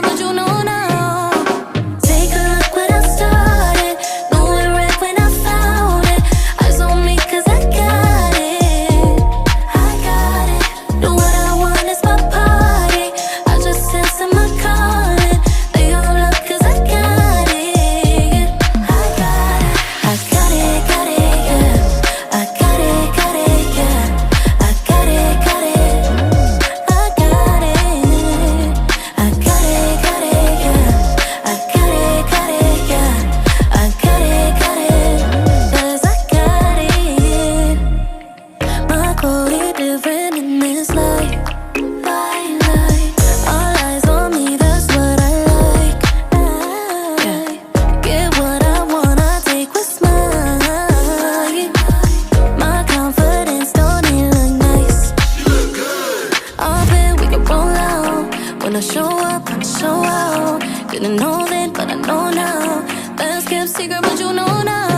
but you know now. Take a look what I started. Knew it right when I found it. Eyes on me 'cause I got it. I got it. Do what I want, it's my party. I just answer my calling. They all up 'cause I got it. I got it. I got it, yeah. I got it, yeah. I got it, yeah. I got it. I got it, yeah. I got it, yeah. I got it, 'cause I got it. My code different in this life. All eyes on me, that's what I like. Get what I want, I take what's mine. My confidence don't even look nice. Off it, we can roll out. When I show up, I show out. Didn't know then, but I know now. Best kept secret, but you know now.